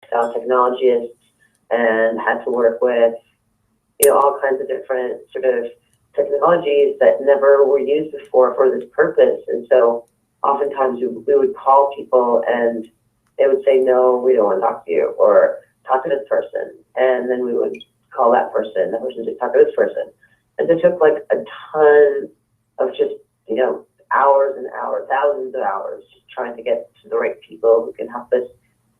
textile technologists and had to work with, all kinds of different sort of technologies that never were used before for this purpose. And so oftentimes we would call people and they would say, no, we don't want to talk to you, or talk to this person. And then we would call that person would talk to this person. And it took like a ton of just, hours and hours, thousands of hours, just trying to get to the right people who can help us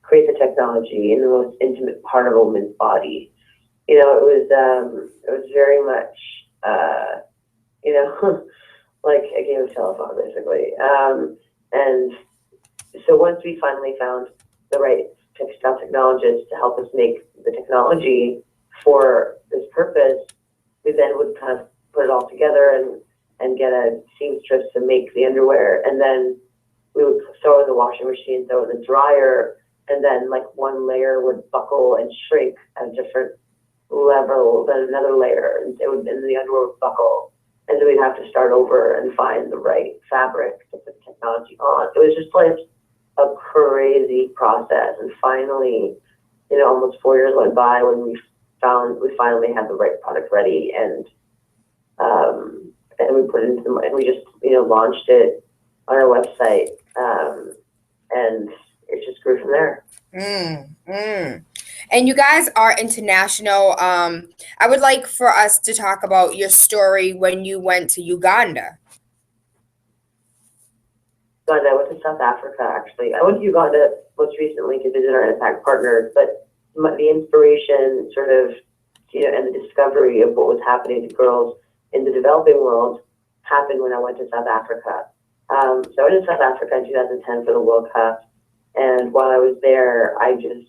create the technology in the most intimate part of a woman's body. It was very much, like a game of telephone, basically. And so once we finally found the right textile technologist to help us make the technology for this purpose, we then would kind of put it all together and get a seamstress to make the underwear. And then we would throw it in the washing machine, throw it in the dryer, and then like one layer would buckle and shrink at a different level than another layer. And the underwear would buckle. And so we'd have to start over and find the right fabric to put the technology on. It was just like a crazy process. And finally, almost 4 years went by when we finally had the right product ready, and we put it into and we just launched it on our website, and it just grew from there. And you guys are international. I would like for us to talk about your story when you went to Uganda. I went to South Africa, actually. I went to Uganda most recently to visit our impact partners, but the inspiration sort of, and the discovery of what was happening to girls in the developing world happened when I went to South Africa. So I went to South Africa in 2010 for the World Cup. And while I was there, I just,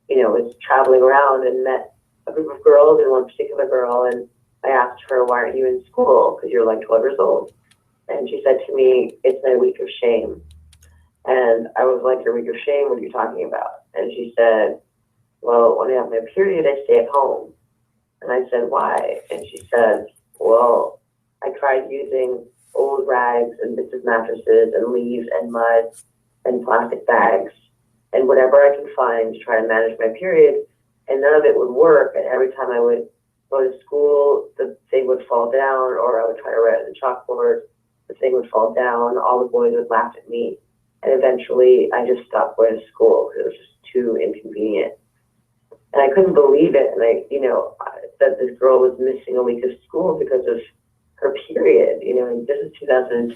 was traveling around and met a group of girls, and one particular girl, and I asked her, why aren't you in school? Because you're like 12 years old. And she said to me, it's my week of shame. And I was like, your week of shame? What are you talking about? And she said, well, when I have my period, I stay at home. And I said, why? And she said, well, I tried using old rags and bits of mattresses and leaves and mud and plastic bags and whatever I can find to try to manage my period, and none of it would work. And every time I would go to school, the thing would fall down, or I would try to write on the chalkboard, the thing would fall down, all the boys would laugh at me, and eventually I just stopped going to school because it was just too inconvenient. And I couldn't believe it, and that this girl was missing a week of school because of her period, and this is 2010.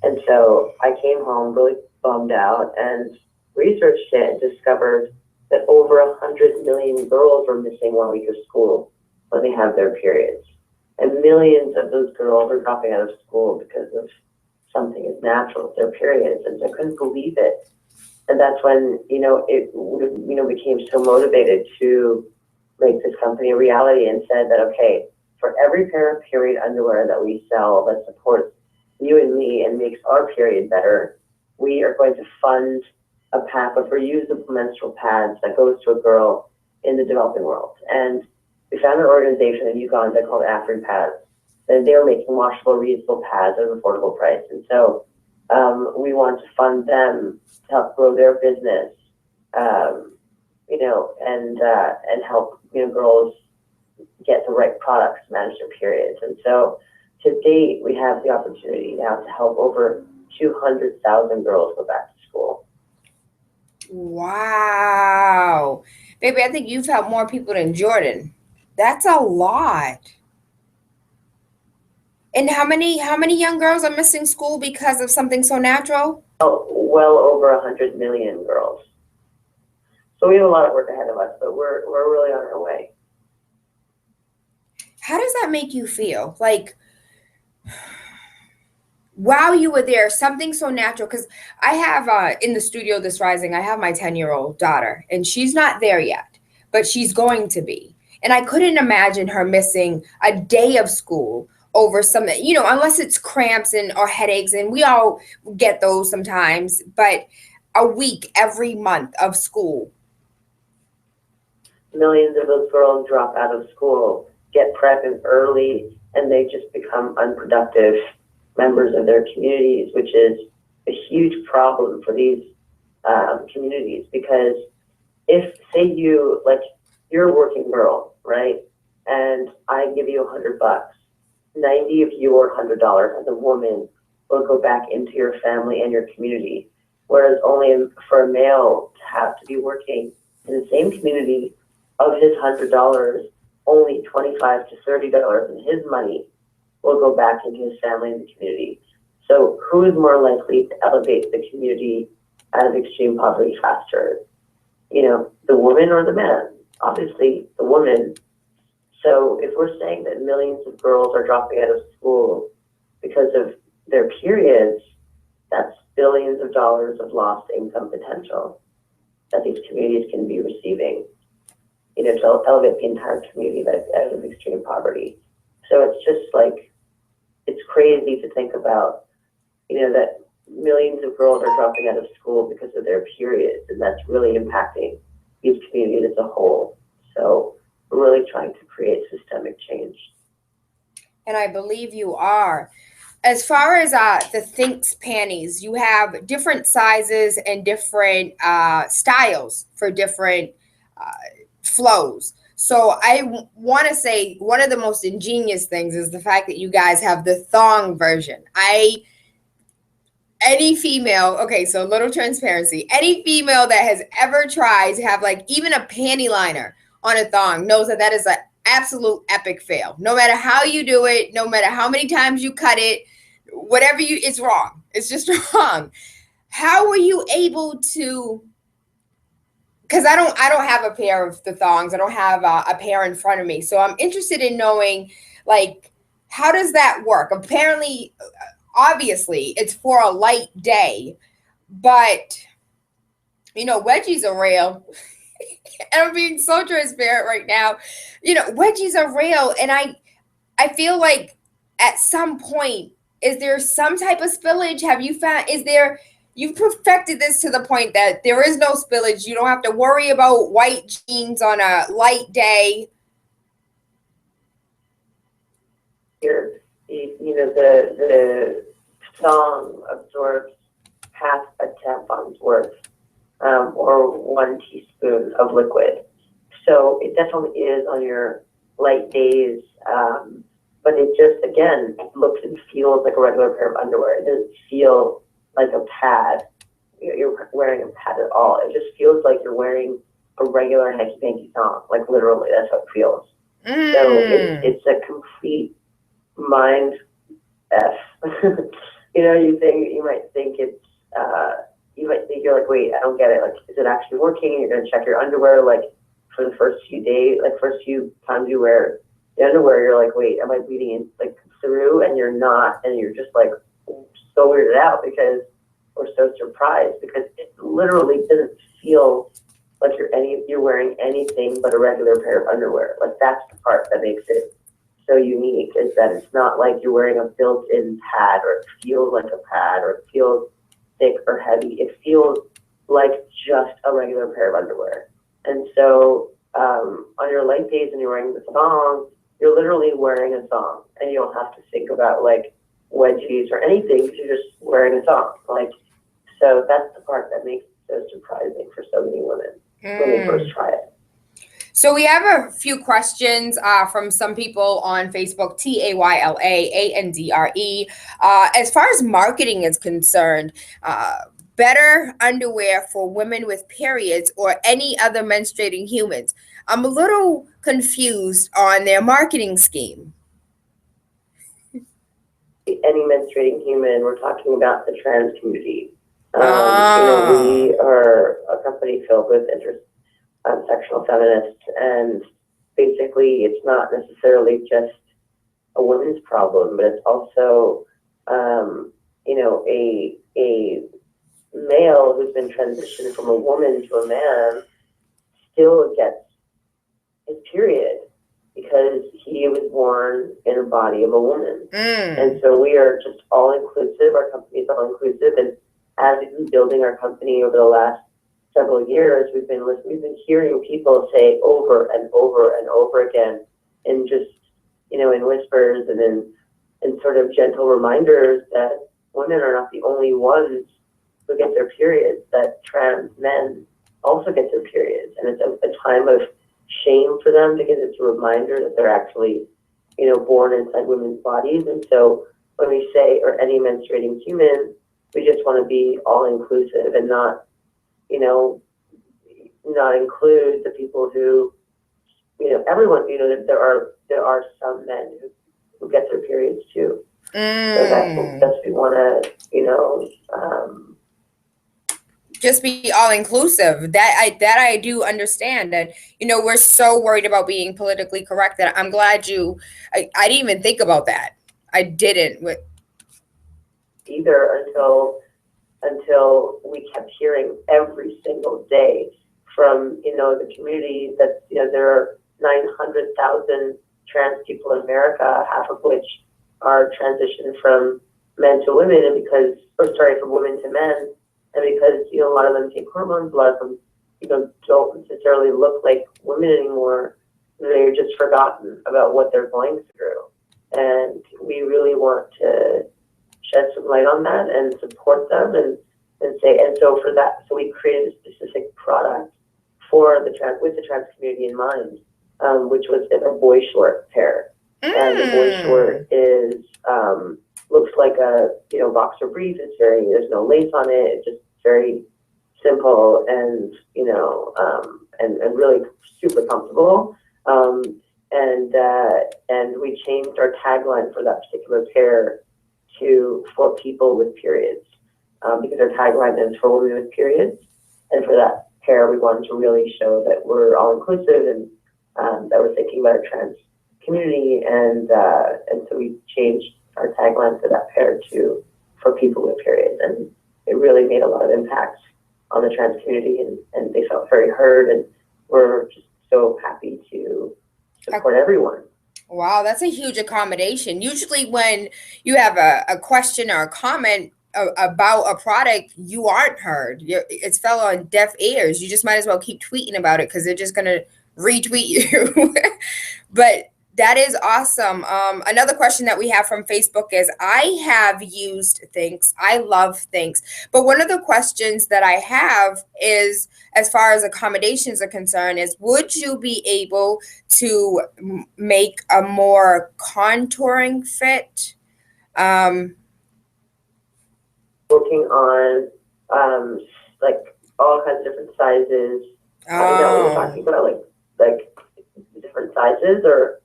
And so I came home really bummed out and researched it and discovered that over 100 million girls were missing 1 week of school when they have their periods. And millions of those girls are dropping out of school because of something as natural as their periods. And so I couldn't believe it. And that's when, it became so motivated to make this company a reality, and said that, okay, for every pair of period underwear that we sell that supports you and me and makes our period better, we are going to fund a pack of reusable menstrual pads that goes to a girl in the developing world. And we found an organization in Uganda called Afrin Pads, and they were making washable, reusable pads at an affordable price. And so we want to fund them to help grow their business, and help girls get the right products to manage their periods. And so to date, we have the opportunity now to help over 200,000 girls go back to school. Wow. Baby, I think you've helped more people than Jordan. That's a lot. And how many young girls are missing school because of something so natural? Oh, well over 100 million girls. So we have a lot of work ahead of us, but we're really on our way. How does that make you feel? Like, while you were there, something so natural, because I have in the studio this rising, I have my 10-year-old daughter, and she's not there yet, but she's going to be. And I couldn't imagine her missing a day of school over something, unless it's cramps or headaches, and we all get those sometimes, but a week every month of school. Millions of those girls drop out of school, get pregnant early, and they just become unproductive members of their communities, which is a huge problem for these communities, because if, say you, like, you're a working girl, right? And I give you $100, 90 of your $100 as a woman will go back into your family and your community. Whereas only for a male to have to be working in the same community, of his $100, only $25 to $30 of his money will go back into his family and the community. So who is more likely to elevate the community out of extreme poverty faster? You know, the woman or the man? Obviously, the woman. So if we're saying that millions of girls are dropping out of school because of their periods, that's billions of dollars of lost income potential that these communities can be receiving, you know, to elevate the entire community that's out of extreme poverty. So it's just like, it's crazy to think about, you know, that millions of girls are dropping out of school because of their periods, and that's really impacting these communities as a whole. So we're really trying to create systemic change. And I believe you are. As far as the Thinks panties, you have different sizes and different styles for different flows. So I want to say one of the most ingenious things is the fact that you guys have the thong version. Any female, okay, so a little transparency, any female that has ever tried to have like even a panty liner on a thong knows that that is an absolute epic fail. No matter how you do it, no matter how many times you cut it, whatever you, it's wrong. It's just wrong. How were you able to, because I don't have a pair of the thongs. I don't have a pair in front of me. So I'm interested in knowing, like, how does that work? Apparently, obviously, it's for a light day, but, you know, wedgies are real. And I'm being so transparent right now. You know, wedgies are real. And I feel like at some point, is there some type of spillage? Have you found, you've perfected this to the point that there is no spillage. You don't have to worry about white jeans on a light day. Here, you know, the thong absorbs half a tampon's worth, or 1 teaspoon of liquid. So it definitely is on your light days, but it just, again, looks and feels like a regular pair of underwear. It doesn't feel like a pad. You're wearing a pad at all. It just feels like you're wearing a regular hanky-panky thong. Like, literally, that's how it feels. So it's a complete mind F. You know, you might think it's, you might think you're like, wait, I don't get it. Like, is it actually working? You're going to check your underwear, like, for the first few days, like, first few times you wear the underwear, you're like, wait, am I bleeding in, like, through? And you're not, and you're just, like, so weirded out because we're so surprised, because it literally doesn't feel like you're wearing anything but a regular pair of underwear. Like, that's the part that makes it so unique, is that it's not like you're wearing a built-in pad, or it feels like a pad, or it feels thick or heavy. It feels like just a regular pair of underwear. And so on your light days and you're wearing the thong, you're literally wearing a thong, and you don't have to think about like wedgies or anything, because you're just wearing a thong. Like, so that's the part that makes it so surprising for so many women when they first try it. So we have a few questions from some people on Facebook, TaylaAndre. As far as marketing is concerned, better underwear for women with periods or any other menstruating humans. I'm a little confused on their marketing scheme. Any menstruating human, we're talking about the trans community. You know, we are a company filled with intersectional feminists, and basically it's not necessarily just a women's problem, but it's also, you know, a male who's been transitioned from a woman to a man still gets his period because he was born in a body of a woman. And so we are just all inclusive. Our company is all inclusive, and as we've been building our company over the last several years, we've been hearing people say over and over and over again, in just, you know, in whispers and in sort of gentle reminders, that women are not the only ones who get their periods, that trans men also get their periods. And it's a time of shame for them because it's a reminder that they're actually, born inside women's bodies. And so when we say, or any menstruating human, we just want to be all inclusive and not, not include the people who, everyone, there are some men who get their periods too. So that's what we want to, just be all inclusive. That I do understand. And we're so worried about being politically correct that I'm glad I didn't even think about that. I didn't either until we kept hearing every single day from the community that there are 900,000 trans people in America, half of which are transitioned from men to women, and from women to men, and because a lot of them take hormones, a lot of them don't necessarily look like women anymore. They're just forgotten about what they're going through, and we really want to shed some light on that and support them and so we created a specific product with the trans community in mind, which was a boy short pair. And the boy short is looks like a boxer brief. There's no lace on it. It's just very simple and and really super comfortable. And we changed our tagline for that particular pair to "for people with periods," because our tagline is "for women with periods." And for that pair, we wanted to really show that we're all inclusive and that we're thinking about our trans community, and so we changed our tagline for that pair to "for people with periods," and it really made a lot of impact on the trans community, and they felt very heard, and we're just so happy to support everyone. Wow, that's a huge accommodation. Usually when you have a question or a comment about a product, you aren't heard. It's fell on deaf ears. You just might as well keep tweeting about it because they're just going to retweet you. But that is awesome. Another question that we have from Facebook is, I have used Thinx. I love Thinx. But one of the questions that I have is, as far as accommodations are concerned, is would you be able to make a more contouring fit? Working on like all kinds of different sizes. I know what you're talking about, like different sizes, or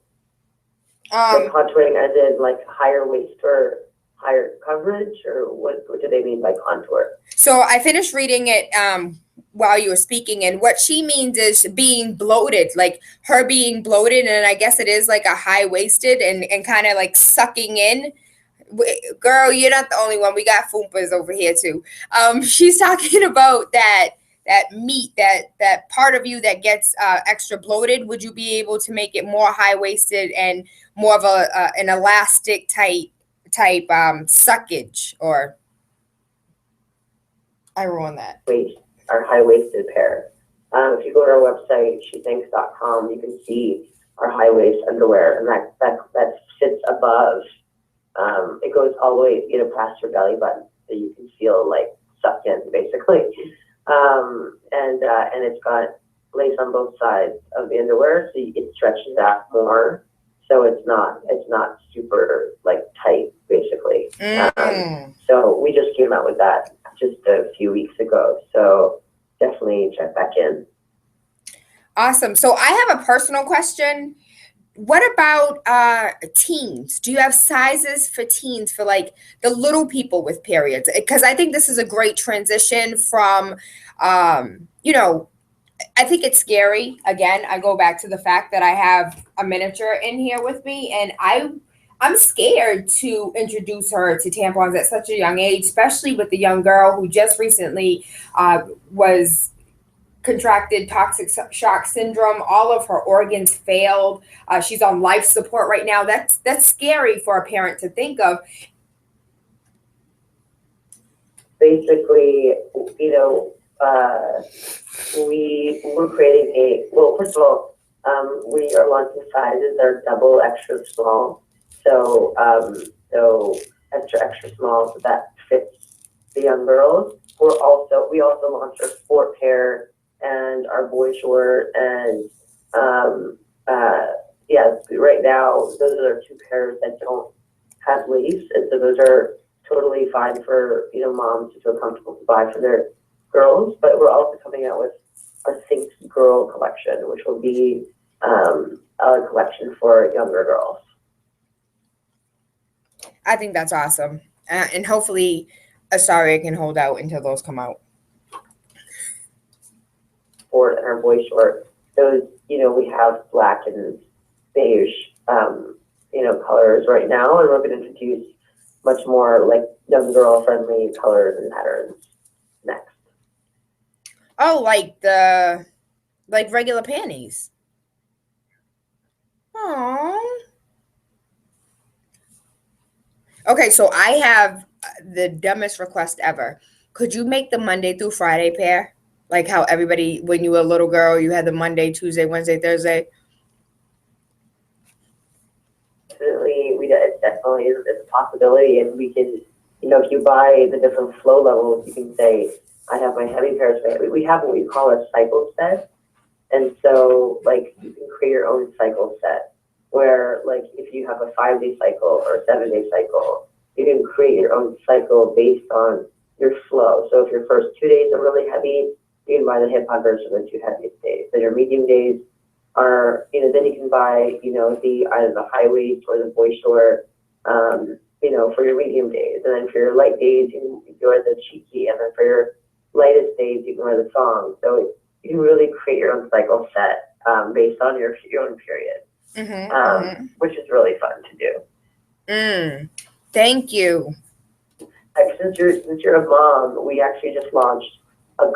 like contouring as in like higher waist or higher coverage, or what do they mean by contour? So I finished reading it while you were speaking, and what she means is being bloated, like her being bloated, and I guess it is like a high-waisted and kind of like sucking in. Girl, you're not the only one. We got Foompas over here too. She's talking about that meat, that part of you that gets extra bloated. Would you be able to make it more high-waisted and more of an elastic type suckage? Or I ruined that. Our high-waisted pair. If you go to our website, shethinks.com, you can see our high-waist underwear, and that sits above. It goes all the way, past your belly button, so you can feel like sucked in, basically. And it's got lace on both sides of the underwear, so it stretches out more. So it's not super like tight, basically. So we just came out with that just a few weeks ago. So definitely check back in. Awesome. So I have a personal question. What about teens? Do you have sizes for teens, for like the little people with periods? Because I think this is a great transition from, I think it's scary. Again, I go back to the fact that I have a miniature in here with me, and I'm scared to introduce her to tampons at such a young age, especially with the young girl who just recently was contracted toxic shock syndrome. All of her organs failed. She's on life support right now. That's scary for a parent to think of. Basically, we're creating first of all, we are launching sizes that are double extra small. So extra small, so that fits the young girls. We also launched our sport pair and our boy short, and yeah, right now those are our two pairs that don't have lace, and so those are totally fine for moms to feel comfortable to buy for their girls. But we're also coming out with our Think Girl collection, which will be a collection for younger girls. I think that's awesome. And hopefully Asaria can hold out until those come out. Sport and our boy short, those, we have black and beige, colors right now, and we're going to introduce much more like young girl friendly colors and patterns next. Oh, like regular panties. Aww. Okay, so I have the dumbest request ever. Could you make the Monday through Friday pair? Like how everybody, when you were a little girl, you had the Monday, Tuesday, Wednesday, Thursday. It definitely is a possibility, and we can, if you buy the different flow levels, you can say, I have my heavy pairs. We have what we call a cycle set, and so like you can create your own cycle set, where like if you have a 5-day cycle or a 7-day cycle, you can create your own cycle based on your flow. So if your first 2 days are really heavy, you can buy the hip hop version of the 2 heaviest days. Then your medium days are, then you can buy, the either the high waist or the boy short, for your medium days. And then for your light days, you can wear the cheeky, and then for your lightest days, you can wear the thong. So you can really create your own cycle set based on your own period, which is really fun to do. Thank you. Since you're a mom, we actually just launched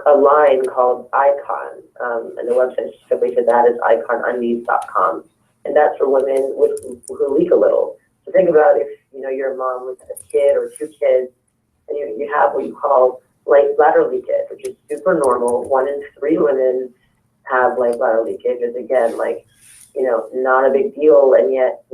a line called Icon, and the website specifically for that is iconundies.com, and that's for women who leak a little. So think about if you're a mom with a kid or 2 kids, and you have what you call light bladder leakage, which is super normal. 1 in 3 women have light bladder leakage. It's again not a big deal, and yet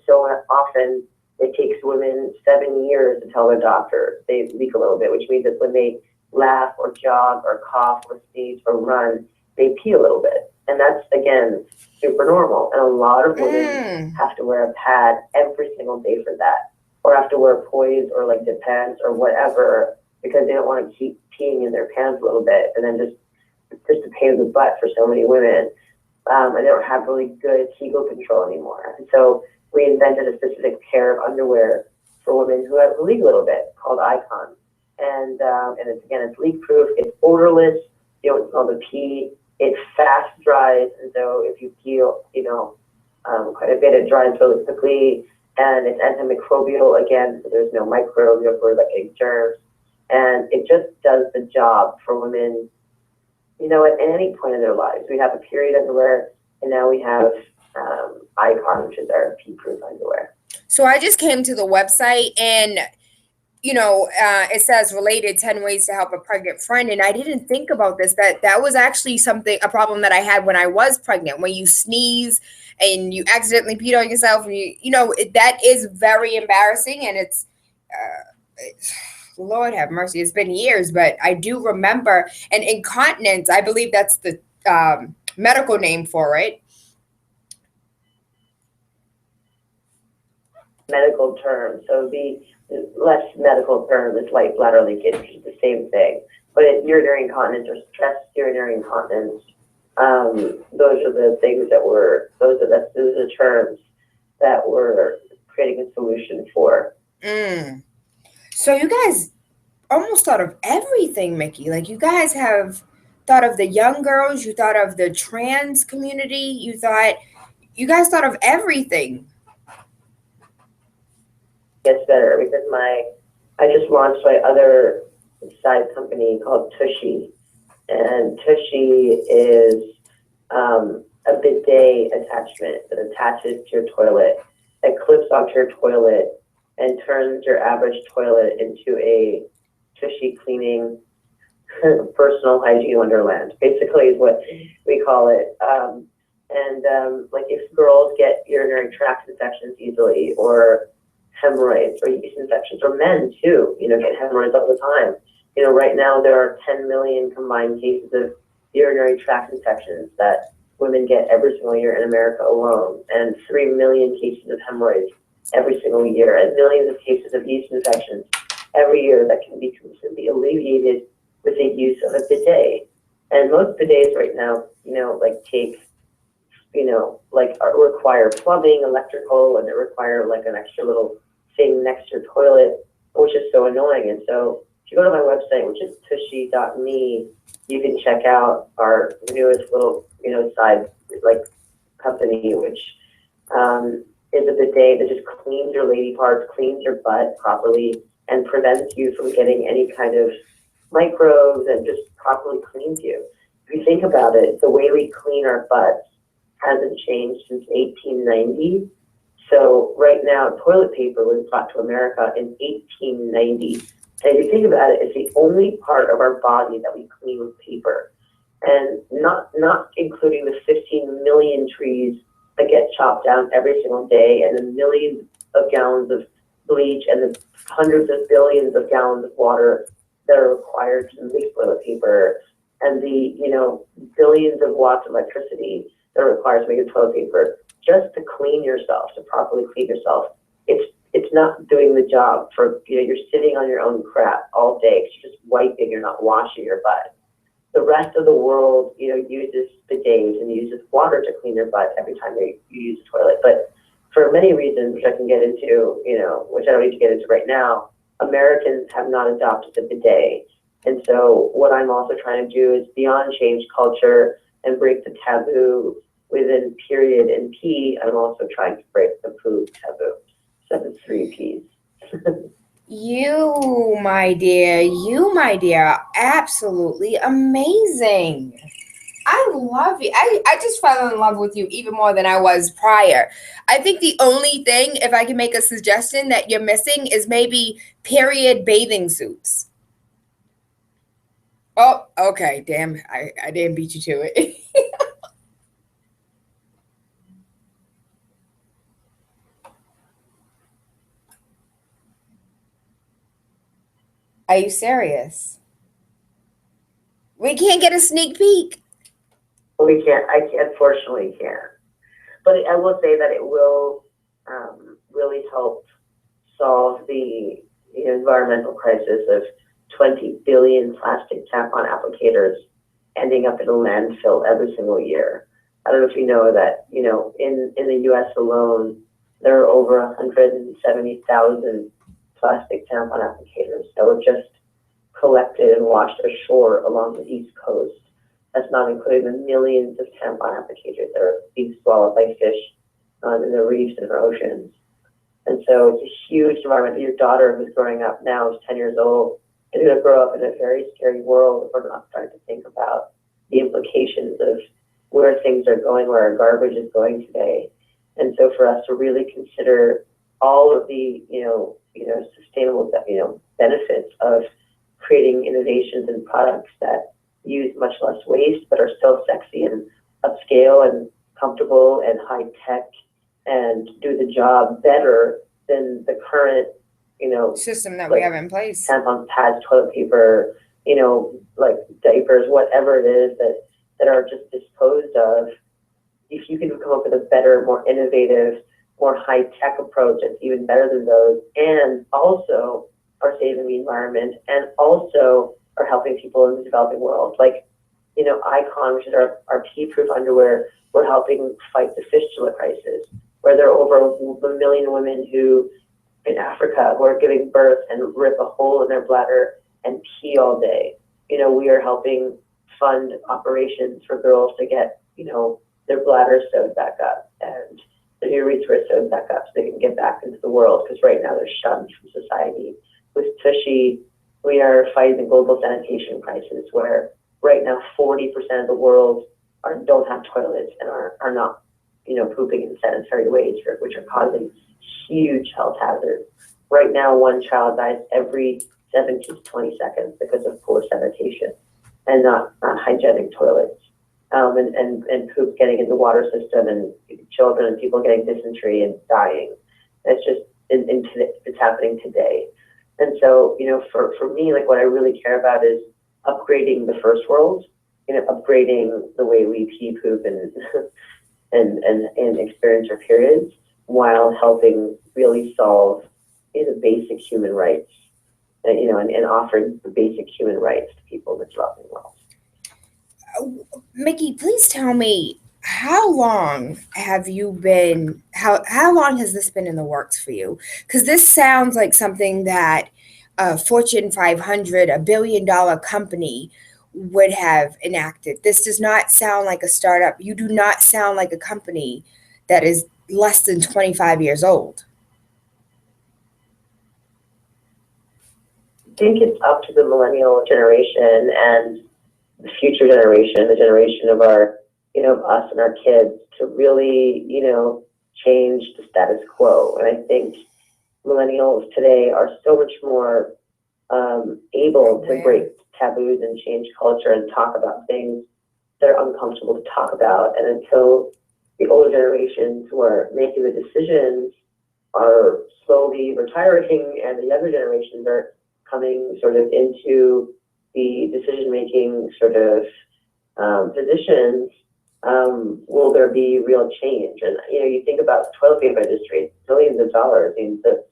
so often it takes women 7 years to tell their doctor they leak a little bit, which means that when they laugh or jog or cough or sneeze or run, they pee a little bit. And that's, again, super normal. And a lot of women have to wear a pad every single day for that, or have to wear poise or like Depends or whatever, because they don't want to keep peeing in their pants a little bit. And then just a pain in the butt for so many women. And they don't have really good Kegel control anymore. And so we invented a specific pair of underwear for women who have leak a little bit called Icon. And it's leak proof, it's odorless, you don't smell the pee, it fast dries, and so if you peel, quite a bit, it dries really quickly, and it's antimicrobial again, so there's no microbes or like germs, and it just does the job for women, at any point in their lives. We have a period underwear, and now we have Icon, which is our pee-proof underwear. So I just came to the website, and it says related 10 ways to help a pregnant friend. And I didn't think about this, that was actually a problem that I had when I was pregnant. When you sneeze and you accidentally peed on yourself, and that is very embarrassing. And it's Lord have mercy, it's been years, but I do remember. And incontinence, I believe that's the medical name for it. Medical term. So the less medical term is light bladder leakage, which is the same thing. But urinary incontinence or stress urinary incontinence, those are the things those are the terms that we're creating a solution for. So you guys almost thought of everything, Mickey. Like you guys have thought of the young girls, you thought of the trans community, you guys thought of everything. Gets better because I just launched my other side company called Tushy, and Tushy is a bidet attachment that attaches to your toilet, that clips onto your toilet and turns your average toilet into a Tushy cleaning personal hygiene wonderland, basically is what we call it. Like if girls get urinary tract infections easily, or hemorrhoids or yeast infections, or men too, get hemorrhoids all the time. Right now there are 10 million combined cases of urinary tract infections that women get every single year in America alone, and 3 million cases of hemorrhoids every single year, and millions of cases of yeast infections every year that can be completely alleviated with the use of a bidet. And most bidets right now, take, require plumbing, electrical, and they require like an extra little thing next to your toilet, which is so annoying. And so if you go to my website, which is tushy.me, you can check out our newest little, side company, which is a bidet that just cleans your lady parts, cleans your butt properly, and prevents you from getting any kind of microbes, and just properly cleans you. If you think about it, the way we clean our butts hasn't changed since 1890. So right now, toilet paper was brought to America in 1890. And if you think about it, it's the only part of our body that we clean with paper. And not including the 15 million trees that get chopped down every single day, and the millions of gallons of bleach, and the hundreds of billions of gallons of water that are required to make toilet paper, and the billions of watts of electricity that are required to make toilet paper, just to clean yourself, to properly clean yourself. It's not doing the job for, you're sitting on your own crap all day because you're just wiping, you're not washing your butt. The rest of the world, uses bidets and uses water to clean their butt every time you use the toilet. But for many reasons, which I can get into, which I don't need to get into right now, Americans have not adopted the bidet. And so what I'm also trying to do is beyond change culture and break the taboo within period and pee, I'm also trying to break the poo taboo. So that's 3 P's. You, my dear, absolutely amazing. I love you. I just fell in love with you even more than I was prior. I think the only thing, if I can make a suggestion, that you're missing is maybe period bathing suits. Oh, okay. Damn, I didn't beat you to it. Are you serious? We can't get a sneak peek. We can't. Unfortunately can't. But I will say that it will really help solve the environmental crisis of 20 billion plastic tampon applicators ending up in a landfill every single year. I don't know if you know that, in the U.S. alone, there are over 170,000 plastic tampon applicators that were just collected and washed ashore along the East Coast. That's not including the millions of tampon applicators that are being swallowed by fish in the reefs and our oceans. And so it's a huge environment. Your daughter, who's growing up now, is 10 years old, is going to grow up in a very scary world if we're not starting to think about the implications of where things are going, where our garbage is going today. And so for us to really consider all of the, sustainable, benefits of creating innovations and products that use much less waste, but are still sexy and upscale and comfortable and high tech and do the job better than the current, system that we have in place. Tampons, pads, toilet paper, like diapers, whatever it is that are just disposed of. If you can come up with a better, more innovative, more high tech approach that's even better than those, and also are saving the environment, and also are helping people in the developing world. Like, Icon, which is our pee-proof underwear, we're helping fight the fistula crisis, where there are over 1 million women who, in Africa, who are giving birth and rip a hole in their bladder and pee all day. We are helping fund operations for girls to get, their bladder sewed back up and their urethra sewed back up so they can get back into the world, because right now they're shunned from society. With Tushy, we are fighting the global sanitation crisis, where right now 40% of the world don't have toilets and are not, pooping in sanitary ways, which are causing huge health hazards. Right now, 1 child dies every 17 to 20 seconds because of poor sanitation and not hygienic toilets, and poop getting in the water system, and children and people getting dysentery and dying. It's just it's happening today. And so, for me, like, what I really care about is upgrading the first world upgrading the way we pee, poop, and and experience our periods, while helping really solve the basic human rights, and offering the basic human rights to people in the developing world. Mickey, please tell me, how long have you been, how long has this been in the works for you? Because this sounds like something that a Fortune 500, $1 billion company would have enacted. This does not sound like a startup. You do not sound like a company that is less than 25 years old. I think it's up to the millennial generation and the future generation, the generation of our, us and our kids, to really, change the status quo. And I think millennials today are so much more able to break taboos and change culture and talk about things that are uncomfortable to talk about. And until the older generations who are making the decisions are slowly retiring, and the younger generations are coming sort of into the decision-making sort of positions, will there be real change? And, you think about the toilet paper industry, billions of dollars, the,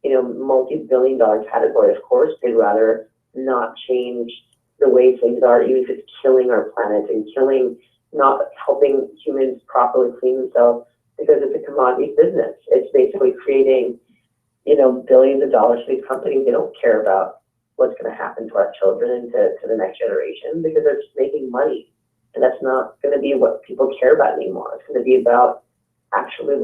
multi-billion dollar category. Of course, they'd rather not change the way things are, even if it's killing our planet and not helping humans properly clean themselves, because it's a commodity business. It's basically creating, billions of dollars for these companies. They don't care about what's going to happen to our children and to the next generation, because they're just making money. And that's not going to be what people care about anymore. It's going to be about actually,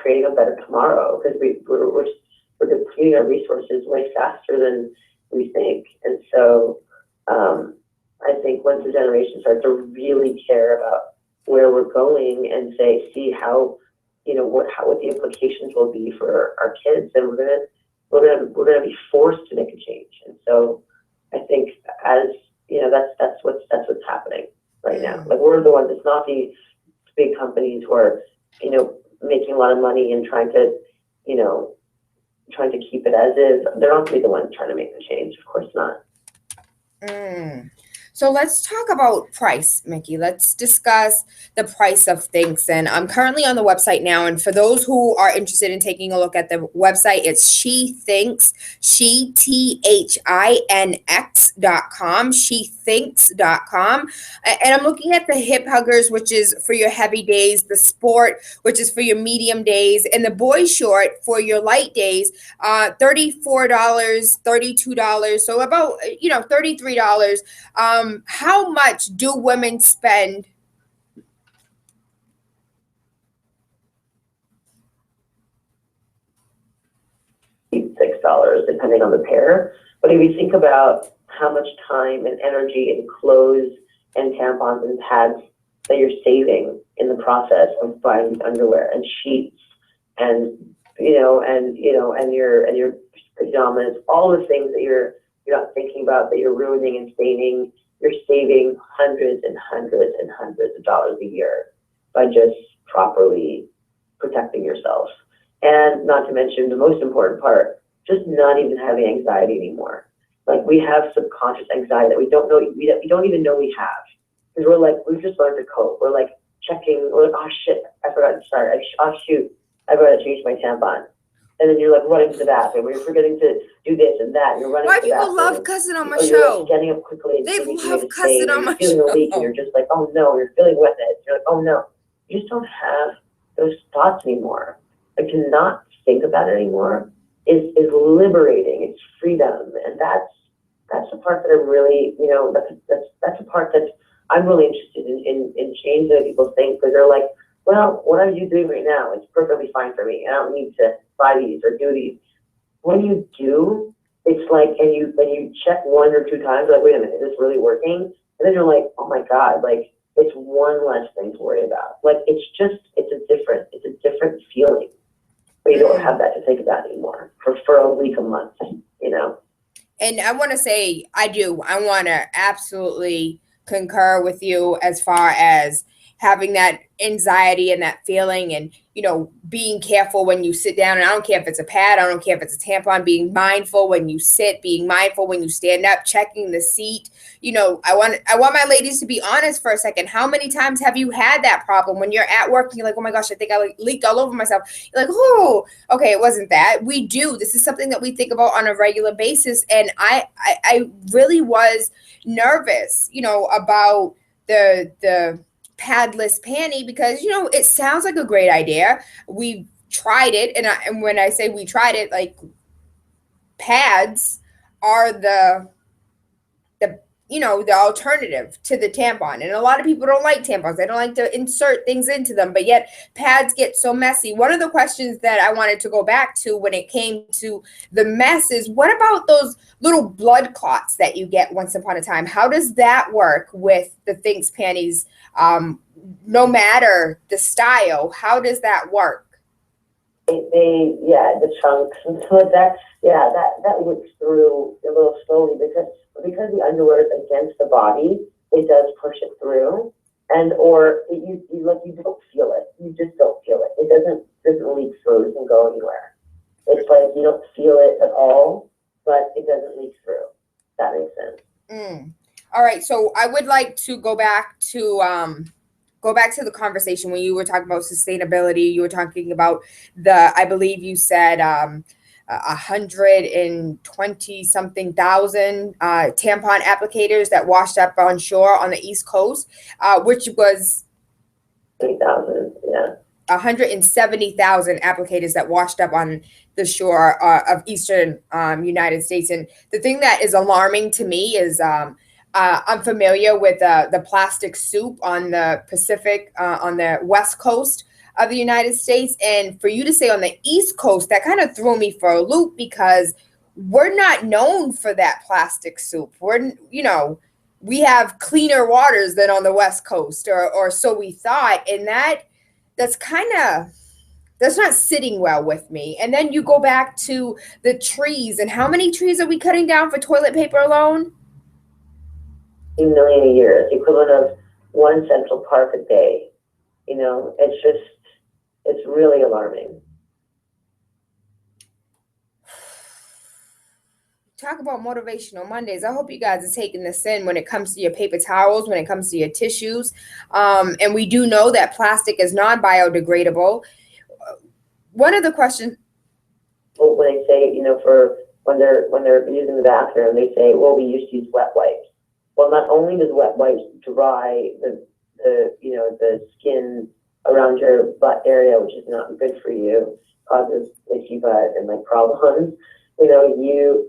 creating a better tomorrow, because we're depleting our resources way faster than we think. And so I think once the generation starts to really care about where we're going and see how, what the implications will be for our kids, then we're gonna be forced to make a change. And so I think, as that's what's happening right now. Like, we're the ones. It's not the big companies who are making a lot of money and trying to keep it as is. They're not going to be the ones trying to make the change. Of course not. So let's talk about price, Mickey. Let's discuss the price of things. And I'm currently on the website now. And for those who are interested in taking a look at the website, it's SheThinks.com, SheThinks.com. And I'm looking at the hip huggers, which is for your heavy days, the sport, which is for your medium days, and the boy short for your light days, $34, $32. So about, $33. How much do women spend? $6, depending on the pair. But if you think about how much time and energy and clothes and tampons and pads that you're saving in the process of buying underwear and sheets and your pajamas, all the things that you're not thinking about, that you're ruining and staining, you're saving hundreds and hundreds and hundreds of dollars a year by just properly protecting yourself. And not to mention the most important part, just not even having anxiety anymore. Like, we have subconscious anxiety that we don't even know we have. Because we've just learned to cope. We're checking, oh shit, I forgot to start. Oh shoot, I forgot to change my tampon. And then you're running to the bathroom, or you're forgetting to do this and that. And you're running to the bathroom. Why people love cussing on my show? You're getting up quickly. They love cussing on my show. You're feeling a leak, and you're just oh no, you're feeling with it. You're oh no. You just don't have those thoughts anymore. To not think about it anymore is liberating. It's freedom, and that's the part that I'm really, that's the part that I'm really interested in changing the way people think, because they're well, what are you doing right now? It's perfectly fine for me. I don't need to buy these or do these. When you do, it's and you check one or two times, wait a minute, is this really working? And then you're oh my God, it's one less thing to worry about. It's a different feeling. But you don't have that to think about anymore for a week, a month, And I want to say, I want to absolutely concur with you as far as having that anxiety and that feeling, and, you know, being careful when you sit down. And I don't care if it's a pad, I don't care if it's a tampon, being mindful when you sit, being mindful when you stand up, checking the seat. You know, I want my ladies to be honest for a second. How many times have you had that problem when you're at work and you're like, oh my gosh, I think I leaked all over myself? You're like, oh, okay, it wasn't that. We do. This is something that we think about on a regular basis. And I really was nervous, you know, about the padless panty, because, you know, it sounds like a great idea. We tried it, and when I say we tried it, like, pads are the you know, the alternative to the tampon. And a lot of people don't like tampons. They don't like to insert things into them, but yet pads get so messy. One of the questions that I wanted to go back to when it came to the mess is, what about those little blood clots that you get once upon a time? How does that work with the Thinx panties? No matter the style, how does that work? The chunks and so that works through a little slowly, because the underwear is against the body, it does push it through, and you don't feel it. You just don't feel it. It doesn't leak through. It doesn't go anywhere. It's like you don't feel it at all, but it doesn't leak through. That makes sense. All right, so I would like to go back to the conversation when you were talking about sustainability. You were talking about I believe you said 120 something thousand tampon applicators that washed up on shore on the East Coast, which was 3,000, yeah. 170,000 applicators that washed up on the shore of Eastern United States. And the thing that is alarming to me is I'm familiar with the plastic soup on the Pacific, on the West Coast of the United States. And for you to say on the East Coast, that kind of threw me for a loop, because we're not known for that plastic soup. We have cleaner waters than on the West Coast, or so we thought. And that's not sitting well with me. And then you go back to the trees, and how many trees are we cutting down for toilet paper alone? A million a year, the equivalent of one Central Park a day. You know, it's really alarming. Talk about motivational Mondays. I hope you guys are taking this in when it comes to your paper towels, when it comes to your tissues. And we do know that plastic is non-biodegradable. One of the questions. Well, when they say, you know, for when they're using the bathroom, they say, well, we used to use wet wipes. Well, not only does wet wipes dry the skin around your butt area, which is not good for you, causes itchy butt and like problems. You know,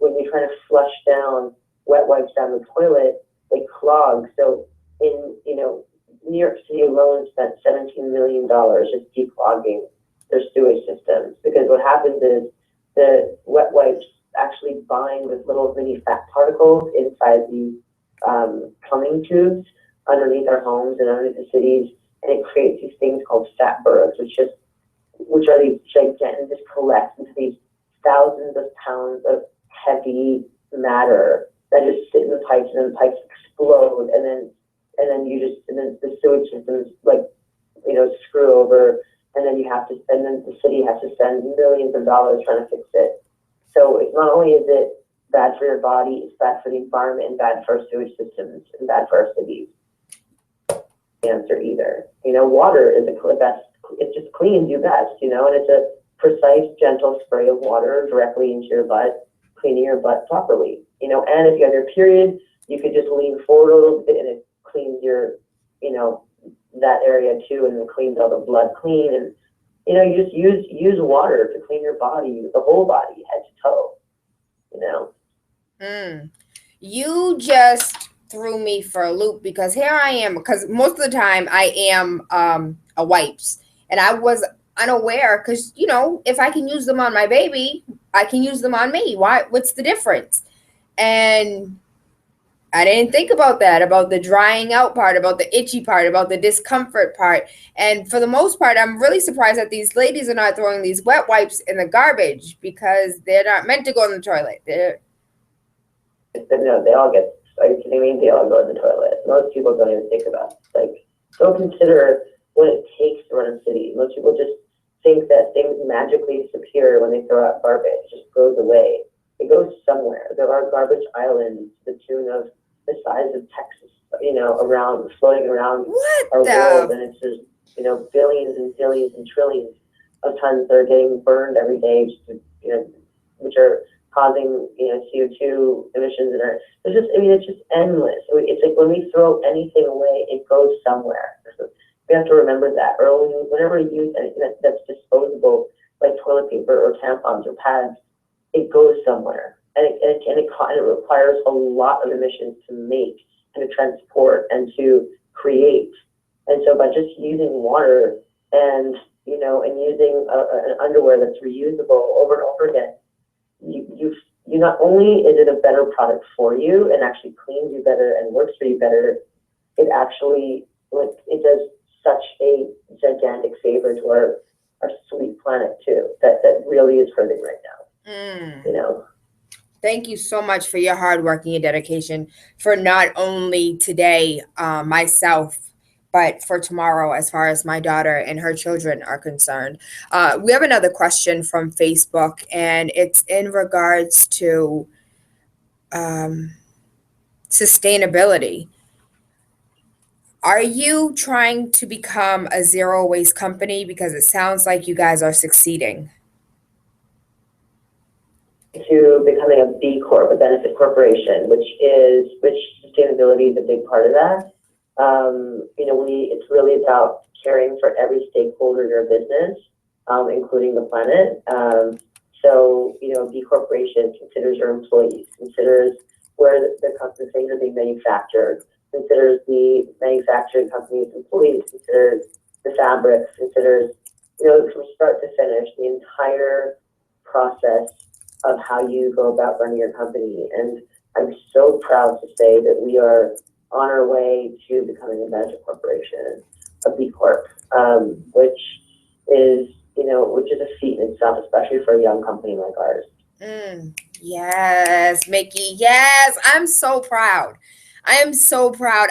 when you're trying to flush down wet wipes down the toilet, they clog. So in New York City alone spent $17 million just declogging their sewage systems, because what happens is the wet wipes actually bind with little mini fat particles inside the plumbing tubes underneath our homes and underneath the cities, and it creates these things called fat bergs, which are these gigantic, just collects into these thousands of pounds of heavy matter that just sit in the pipes, and then the pipes explode, and then the sewage systems screw over, and then the city has to spend millions of dollars trying to fix it. So it's not only is it bad for your body, it's bad for the environment and bad for our sewage systems and bad for our cities. Answer either. You know, water is the best. It just cleans you best, you know, and it's a precise, gentle spray of water directly into your butt, cleaning your butt properly. You know, and if you have your period, you could just lean forward a little bit and it cleans your, you know, that area too, and it cleans all the blood clean. And, you know, you just use water to clean your body, the whole body, head to toe, you know. You just threw me for a loop, because here I am, because most of the time I am a wipes, and I was unaware, because, you know, if I can use them on my baby, I can use them on me. What's the difference? And I didn't think about that, about the drying out part, about the itchy part, about the discomfort part. And for the most part, I'm really surprised that these ladies are not throwing these wet wipes in the garbage, because they're not meant to go in the toilet. No, they all get, are you kidding me? They all go in the toilet. Most people don't even think about it. Like, go consider what it takes to run a city. Most people just think that things magically disappear when they throw out garbage. It just goes away. It goes somewhere. There are garbage islands to the tune of the size of Texas, around, floating around our world, and it's just, billions and billions and trillions of tons that are getting burned every day, which are causing, CO2 emissions in our, it's just endless. It's like when we throw anything away, it goes somewhere. We have to remember that. Or whenever we use anything that's disposable, like toilet paper or tampons or pads, it goes somewhere. And it requires a lot of emissions to make and to transport and to create. And so by just using water and, and using an underwear that's reusable over and over again, you not only is it a better product for you and actually cleans you better and works for you better, it actually, it does such a gigantic favor to our sweet planet too, that really is hurting right now. Thank you so much for your hard work and your dedication for not only today, myself, but for tomorrow, as far as my daughter and her children are concerned. We have another question from Facebook, and it's in regards to sustainability. Are you trying to become a zero waste company? Because it sounds like you guys are succeeding. To becoming a B Corp, a benefit corporation, which sustainability is a big part of that. It's really about caring for every stakeholder in your business, including the planet. So, B Corporation considers your employees, considers where the things are being manufactured, considers the manufacturing company's employees, considers the fabrics, considers, from start to finish, the entire process of how you go about running your company. And I'm so proud to say that we are on our way to becoming a benefit corporation, a B Corp, which is a feat in itself, especially for a young company like ours. Yes, Mickey. Yes, I'm so proud. I am so proud.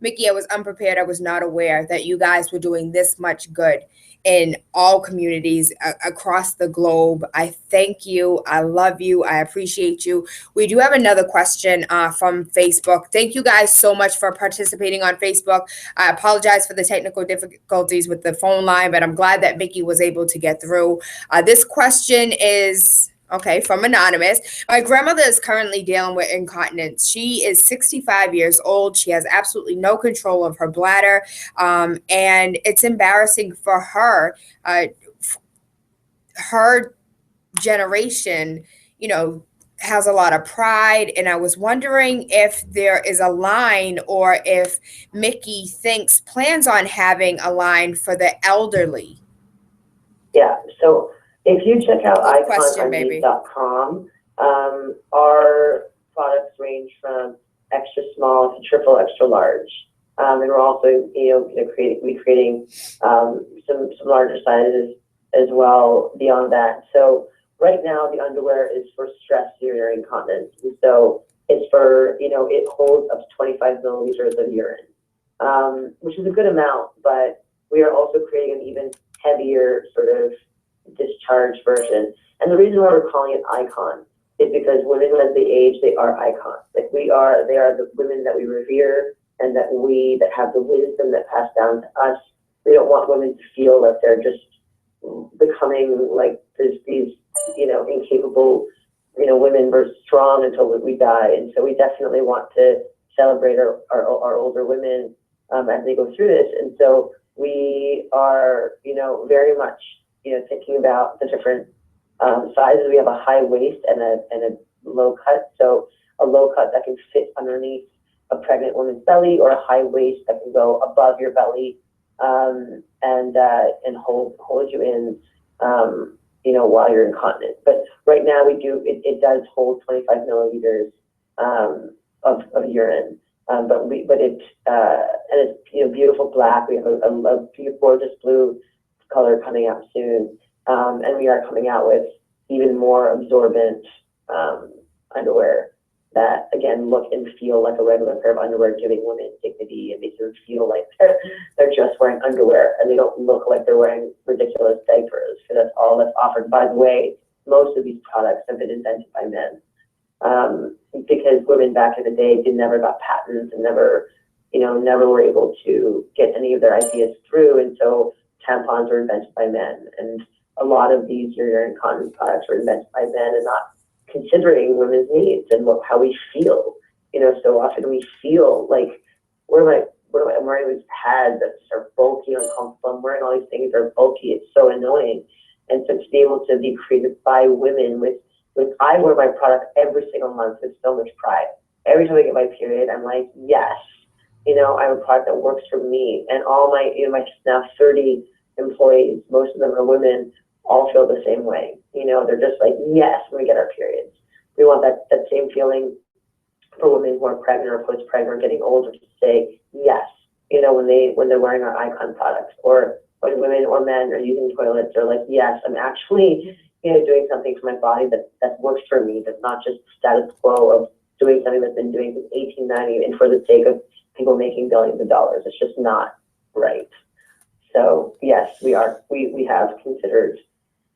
Mickey, I was unprepared. I was not aware that you guys were doing this much good in all communities across the globe. I thank you. I love you. I appreciate you. We do have another question from Facebook. Thank you guys so much for participating on Facebook. I apologize for the technical difficulties with the phone line, but I'm glad that Mickey was able to get through. This question is from Anonymous. My grandmother is currently dealing with incontinence. She is 65 years old. She has absolutely no control of her bladder. And it's embarrassing for her. Her generation, has a lot of pride. And I was wondering if there is a line, or if Mickey plans on having a line for the elderly. Yeah. So if you check out iconundies.com, our products range from extra small to triple extra large. And we're also, creating some larger sizes as well beyond that. So right now the underwear is for stress urinary incontinence. And so it's for, it holds up to 25 milliliters of urine, which is a good amount, but we are also creating an even heavier sort of discharge version. And the reason why we're calling it Icon is because women, as they age, they are icons. Like they are the women that we revere, and that have the wisdom that passed down to us. We don't want women to feel that they're just becoming like these incapable, women. We're strong until we die. And so we definitely want to celebrate our older women as they go through this. And so we are, very much, thinking about the different sizes. We have a high waist and a low cut. So a low cut that can fit underneath a pregnant woman's belly, or a high waist that can go above your belly, and hold you in, while you're incontinent. But right now it does hold 25 milliliters of urine. But it's beautiful black. We have a gorgeous blue color coming out soon, and we are coming out with even more absorbent underwear that, again, look and feel like a regular pair of underwear, giving women dignity and making them feel like they're just wearing underwear and they don't look like they're wearing ridiculous diapers, because that's all that's offered. By the way, most of these products have been invented by men, because women back in the day never got patents and never were able to get any of their ideas through. And so tampons were invented by men. And a lot of these urinary incontinence products were invented by men and not considering women's needs and how we feel. So often we feel like, I'm wearing these pads that are bulky and uncomfortable. I'm wearing all these things that are bulky. It's so annoying. And so to be able to be created by women with I wear my product every single month with so much pride. Every time I get my period, I'm like, yes, I have a product that works for me. And all my, my now 30 employees, most of them are women, all feel the same way. They're just like, yes, when we get our periods. We want that same feeling for women who are pregnant or post-pregnant or getting older to say yes, when they're wearing our Icon products, or when women or men are using toilets, they're like, yes, I'm actually, doing something for my body that works for me, that's not just status quo of doing something that's been doing since 1890 and for the sake of people making billions of dollars. It's just not right. So yes, we have considered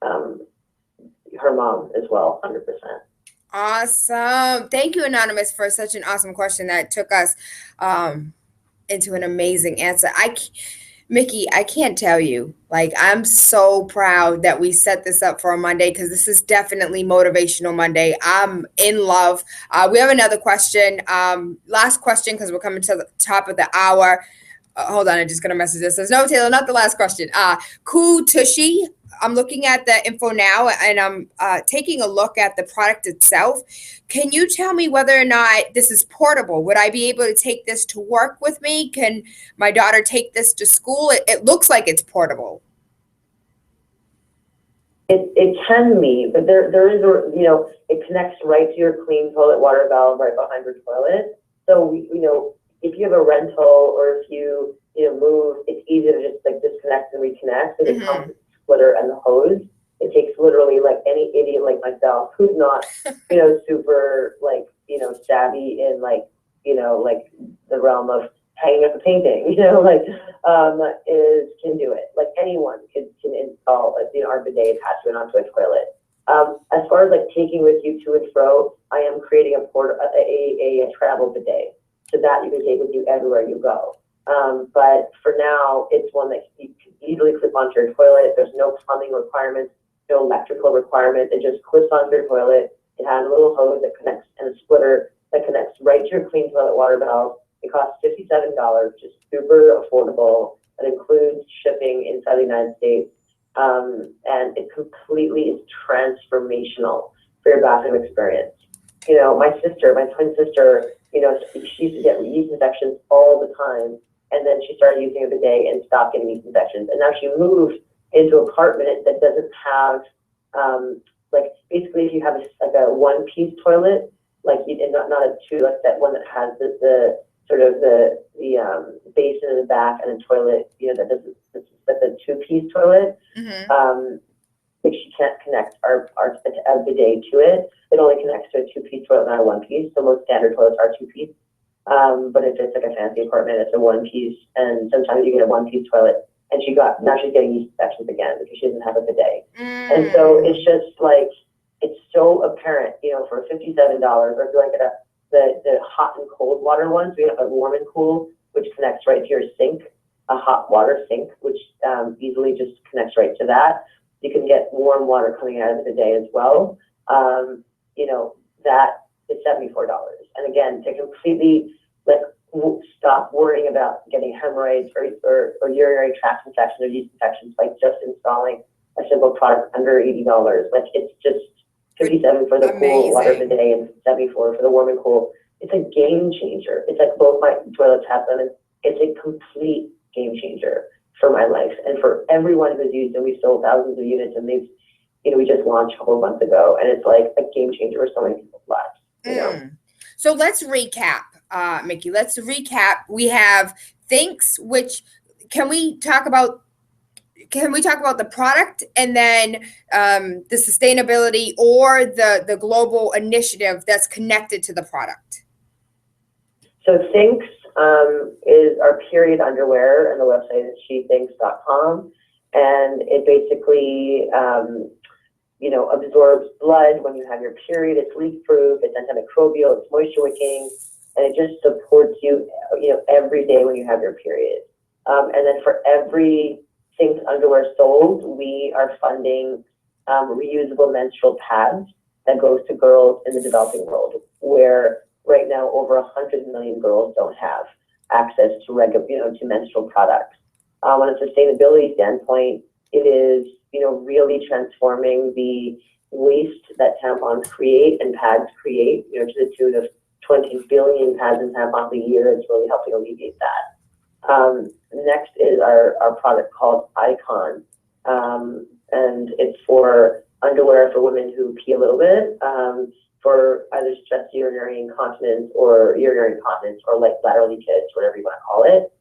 her mom as well, 100%. Awesome. Thank you, Anonymous, for such an awesome question that took us into an amazing answer. Mickey, I can't tell you, I'm so proud that we set this up for a Monday, because this is definitely Motivational Monday. I'm in love. We have another question. Last question, because we're coming to the top of the hour. Hold on, I just got a message that says, no, Tayla, not the last question. Cool Tushy. I'm looking at the info now, and I'm taking a look at the product itself. Can you tell me whether or not this is portable? Would I be able to take this to work with me? Can my daughter take this to school? It looks like it's portable. It can be, but there is it connects right to your clean toilet water valve right behind your toilet. So if you have a rental or if you move, it's easy to just disconnect and reconnect. So it comes with the splitter and the hose. It takes literally any idiot like myself who's not super savvy in the realm of hanging up a painting, can do it. Anyone can install our bidet attachment onto a toilet. As far as taking with you to and fro, I am creating a travel bidet, so that you can take with you everywhere you go. But for now, it's one that you can easily clip onto your toilet. There's no plumbing requirements, no electrical requirements. It just clips onto your toilet. It has a little hose that connects and a splitter that connects right to your clean toilet water valve. It costs $57, just super affordable. It includes shipping inside the United States. And it completely is transformational for your bathroom experience. My twin sister, she used to get yeast infections all the time. And then she started using a bidet and stopped getting yeast infections. And now she moved into an apartment that doesn't have, basically if you have a one-piece toilet, and not a two, that one that has the basin in the back and a toilet, that's a two-piece toilet. She can't connect our bidet to it. It only connects to a two-piece toilet, not a one-piece. So most standard toilets are two-piece. But if it's a fancy apartment, it's a one-piece. And sometimes you get a one-piece toilet. And now she's getting yeast infections again because she doesn't have a bidet. And so it's just it's so apparent, for $57, or if you at the hot and cold water ones, we have a warm and cool, which connects right to your sink, a hot water sink, which easily just connects right to that. You can get warm water coming out of the bidet as well. That is $74. And again, to completely stop worrying about getting hemorrhoids or urinary tract infections or yeast infections by just installing a simple product under $80. It's just $57 for the cool water bidet and $74 for the warm and cool. It's a game changer. It's both my toilets have them, and it's a complete game changer for my life and for everyone who's used them. We've sold thousands of units, and we just launched a whole month ago, and it's a game changer for so many people's lives. So let's recap, Mickey. Let's recap. We have Thinks, which can we talk about can we talk about the product and then the sustainability or the global initiative that's connected to the product? So Thinx is our period underwear, and the website is shethinks.com. And it basically, absorbs blood when you have your period. It's leak-proof, it's antimicrobial, it's moisture-wicking, and it just supports you, every day when you have your period. And then for every Thinx underwear sold, we are funding reusable menstrual pads that goes to girls in the developing world, where right now over 100 million girls don't have access to to menstrual products. On a sustainability standpoint, it is, really transforming the waste that tampons create and pads create, to the tune of 20 billion pads and tampons a year. It's really helping alleviate that. Next is our product called Icon, and it's for underwear for women who pee a little bit, for either stress urinary incontinence or like bladder leakage, whatever you want to call it.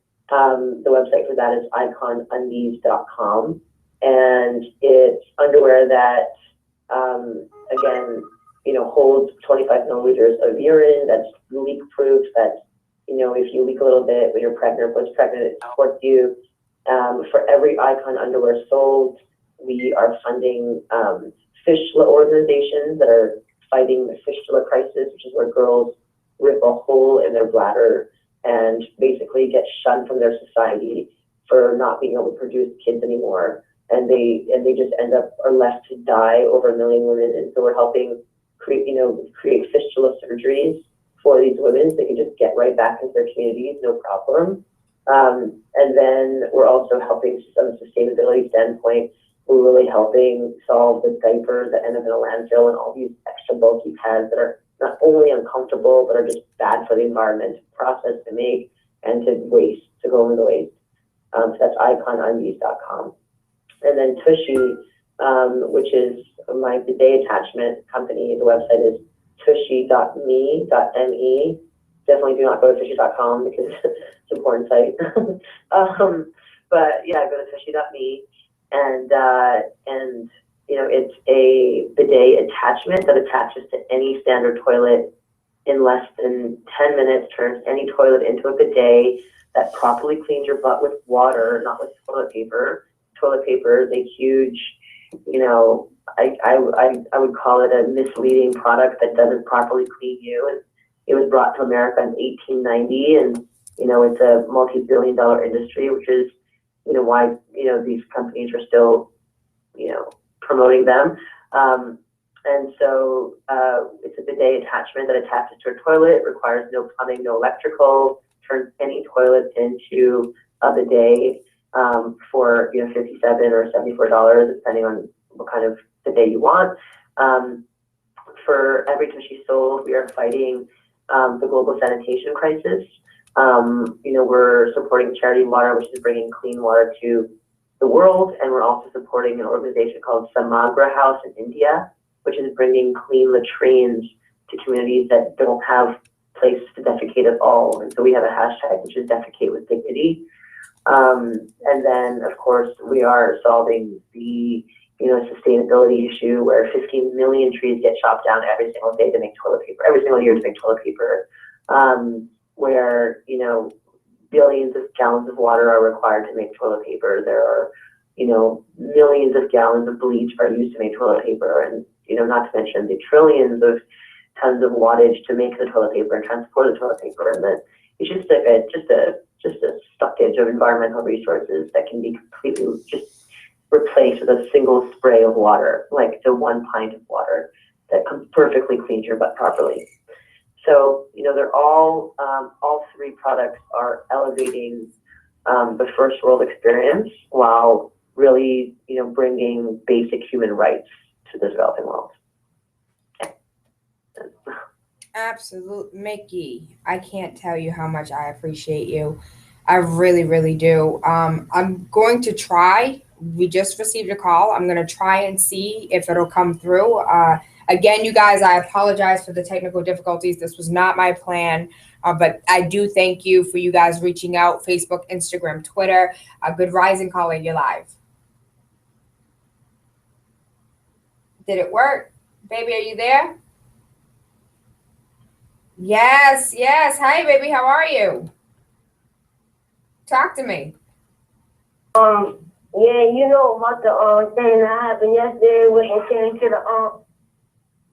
The website for that is iconundies.com, and it's underwear that, again, holds 25 milliliters of urine, that's leak-proof, that's, if you leak a little bit when you're pregnant or post-pregnant, it supports you. For every Icon underwear sold, we are funding fistula organizations that are fighting the fistula crisis, which is where girls rip a hole in their bladder and basically get shunned from their society for not being able to produce kids anymore. And they just are left to die, over 1 million women. And so we're helping create fistula surgeries for these women so they can just get right back into their communities, no problem. And then we're also helping from a sustainability standpoint. We're really helping solve the diapers that end up in a landfill and all these extra bulky pads that are not only uncomfortable, but are just bad for the environment to process, to make, and to go into waste. So that's iconundies.com. And then Tushy, which is my bidet attachment company, the website is tushy.me. Definitely do not go to tushy.com because it's a porn site. But yeah, go to tushy.me. And it's a bidet attachment that attaches to any standard toilet in less than 10 minutes, turns any toilet into a bidet that properly cleans your butt with water, not with toilet paper. Toilet paper is a huge, I would call it a misleading product that doesn't properly clean you. And it was brought to America in 1890, and it's a multi-billion-dollar industry, which is why these companies are still promoting them. And so it's a bidet attachment that attaches to a toilet, requires no plumbing, no electrical, turns any toilet into a bidet for $57 or $74, depending on what kind of bidet you want. For every Tushy sold, we are fighting the global sanitation crisis. We're supporting Charity Water, which is bringing clean water to the world, and we're also supporting an organization called Samagra House in India, which is bringing clean latrines to communities that don't have places to defecate at all. And so we have a hashtag, which is defecate with dignity. And then, of course, we are solving the sustainability issue where 15 million trees get chopped down every single day to make toilet paper, every single year to make toilet paper, where billions of gallons of water are required to make toilet paper. There are millions of gallons of bleach are used to make toilet paper, and not to mention the trillions of tons of wattage to make the toilet paper and transport the toilet paper. And then it's just a stockage of environmental resources that can be completely just replaced with a single spray of water, like the 1 pint of water that perfectly cleans your butt properly. So they're all three products are elevating the first world experience while really bringing basic human rights to the developing world. Absolutely, Mickey. I can't tell you how much I appreciate you. I really, really do. I'm going to try. We just received a call. I'm going to try and see if it'll come through. Again, you guys, I apologize for the technical difficulties. This was not my plan, but I do thank you for you guys reaching out. Facebook, Instagram, Twitter. Good Rising, calling you live. Did it work? Baby, are you there? Yes, yes. Hi, baby. How are you? Talk to me. Yeah, you know about the thing that happened yesterday when it came to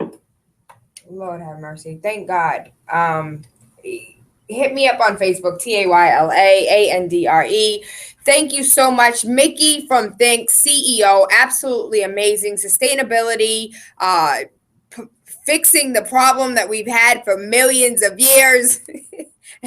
the Lord have mercy. Thank God. Hit me up on Facebook, TaylaAndre. Thank you so much, Mickey from Think, CEO. Absolutely amazing. Sustainability, fixing the problem that we've had for millions of years.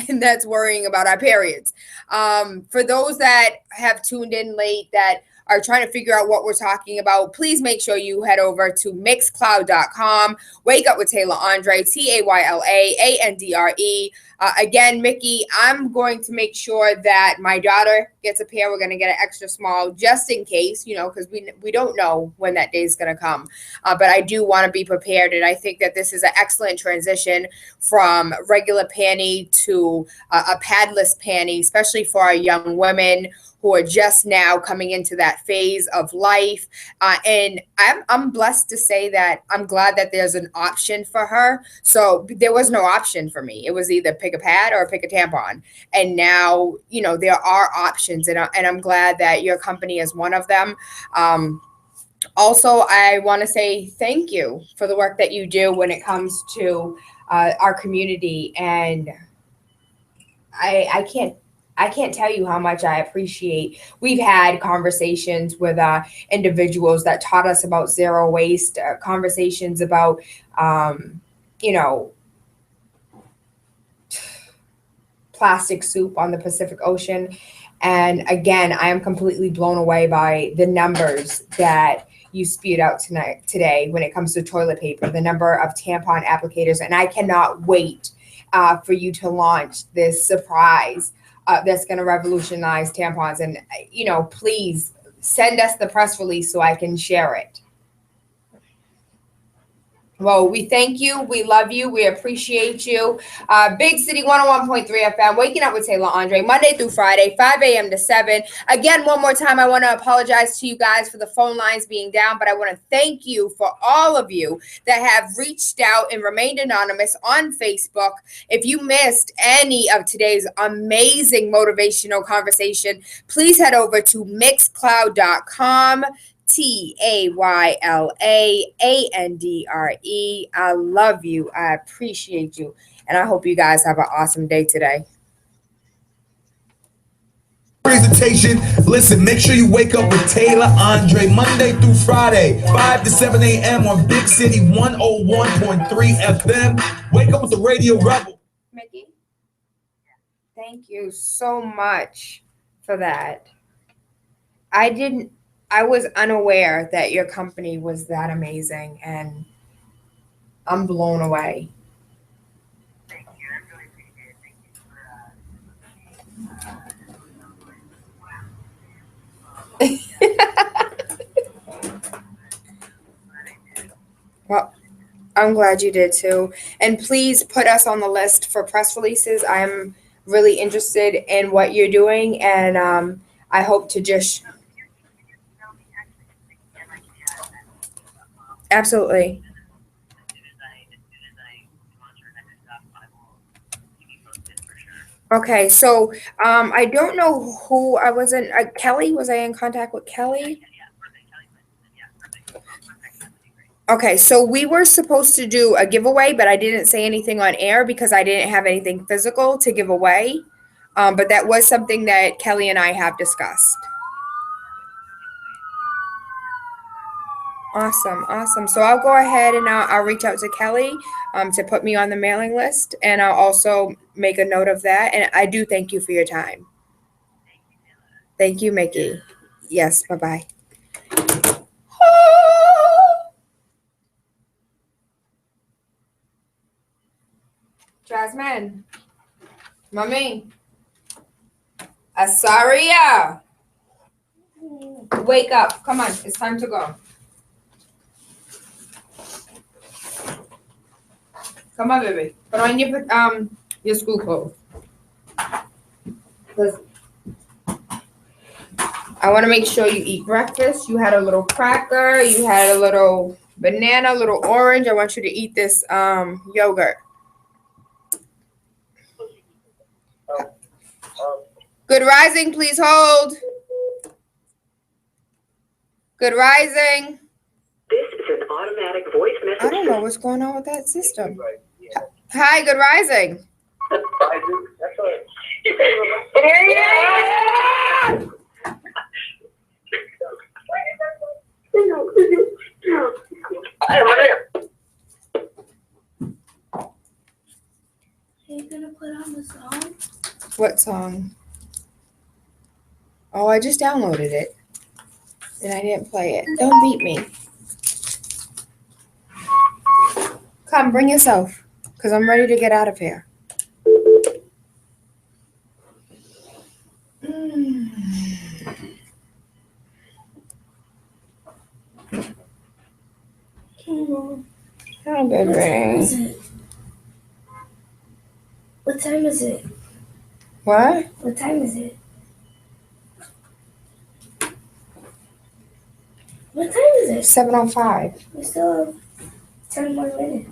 And that's worrying about our periods. For those that have tuned in late that are trying to figure out what we're talking about, please make sure you head over to mixcloud.com. Wake up with Tayla Andre, TaylaAndre. Again, Mickey, I'm going to make sure that my daughter gets a pair. We're going to get an extra small just in case, because we don't know when that day is going to come. But I do want to be prepared. And I think that this is an excellent transition from regular panty to a padless panty, especially for our young women who are just now coming into that phase of life. And I'm blessed to say that I'm glad that there's an option for her. So there was no option for me. It was either pick a pad or pick a tampon. And now, there are options. And I'm glad that your company is one of them. Also, I want to say thank you for the work that you do when it comes to our community. And I can't tell you how much I appreciate. We've had conversations with individuals that taught us about zero waste, conversations about, plastic soup on the Pacific Ocean. And again, I am completely blown away by the numbers that you spewed out today when it comes to toilet paper, the number of tampon applicators. And I cannot wait for you to launch this surprise that's going to revolutionize tampons. And, please send us the press release so I can share it. Well, we thank you. We love you. We appreciate you. Big City 101.3 FM, Waking Up with Tayla Andre, Monday through Friday, 5 a.m. to 7. Again, one more time, I want to apologize to you guys for the phone lines being down, but I want to thank you for all of you that have reached out and remained anonymous on Facebook. If you missed any of today's amazing motivational conversation, please head over to mixcloud.com. TaylaAndre. I love you. I appreciate you. And I hope you guys have an awesome day today. Presentation. Listen, make sure you wake up with Tayla Andre Monday through Friday, 5 to 7 a.m. on Big City 101.3 FM. Wake up with the Radio Rebel. Mickey, thank you so much for that. I was unaware that your company was that amazing, and I'm blown away. Thank you. I really appreciate it. Thank you Well, I'm glad you did too. And please put us on the list for press releases. I'm really interested in what you're doing, and I hope to just... Absolutely. Okay, so I don't know who I wasn't. Kelly, was I in contact with Kelly? Okay, so we were supposed to do a giveaway, but I didn't say anything on air because I didn't have anything physical to give away. But that was something that Kelly and I have discussed. Awesome. So I'll go ahead and I'll reach out to Kelly to put me on the mailing list, and I'll also make a note of that. And I do thank you for your time. Thank you, Mickey. Yes, bye-bye. Jasmine. Mommy. Asaria. Wake up. Come on. It's time to go. Come on, baby. Put on your school clothes. Listen. I want to make sure you eat breakfast. You had a little cracker. You had a little Banana, little orange. I want you to eat this yogurt. Good rising, please hold. Good rising. This is an automatic voice message. I don't know what's going on with that system. Hi, good rising. Are you gonna put on the song? What song? Oh, I just downloaded it. And I didn't play it. Don't beat me. Come, bring yourself. Because I'm ready to get out of here. How good, What time baby. is it? What time is it? What? What time is it? What time is it? 7:05. We still have 10 more minutes.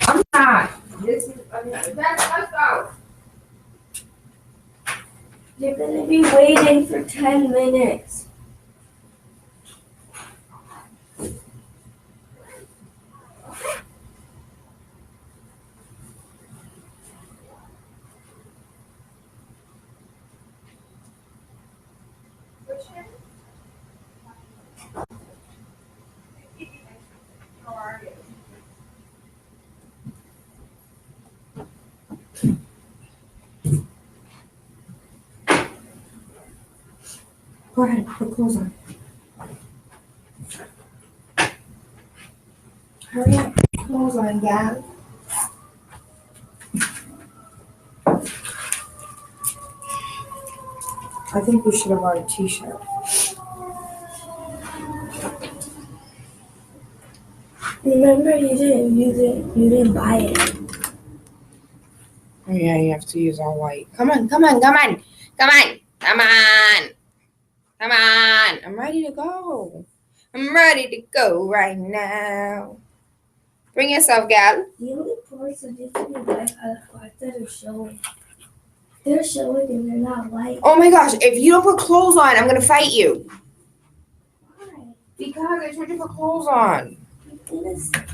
I'm not. Let's go. You're gonna be waiting for 10 minutes. Go ahead, put clothes on. Hurry up, put clothes on, Gab. I think we should have bought a t-shirt. Remember, you didn't buy it. Oh yeah, you have to use all white. Come on, come on, come on, come on, come on, come on. I'm ready to go. I'm ready to go right now. Bring yourself, Gab. The only parts of it to be white are the parts that are showing. They're showing and they're not white. Oh my gosh, if you don't put clothes on, I'm gonna fight you. Why? Because I told you to put clothes on. You're innocent.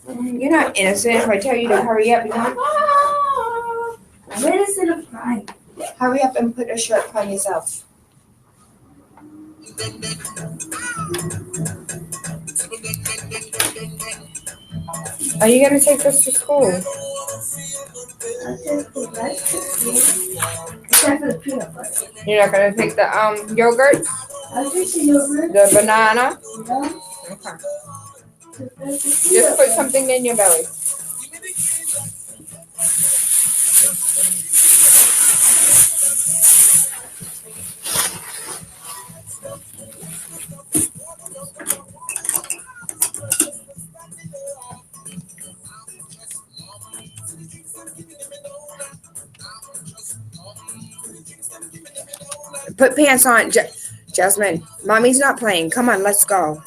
You're not innocent if I tell you to hurry up and I'm innocent of crime. hurry up and put a shirt on yourself. Are you gonna take this to school? I'll take the rest of it. Except for the peanut butter. You're not gonna take the yogurt, I'll take the yogurt. the banana. Yeah. Okay. Just put something in your belly. Put pants on, Jasmine. Mommy's not playing. Come on, let's go.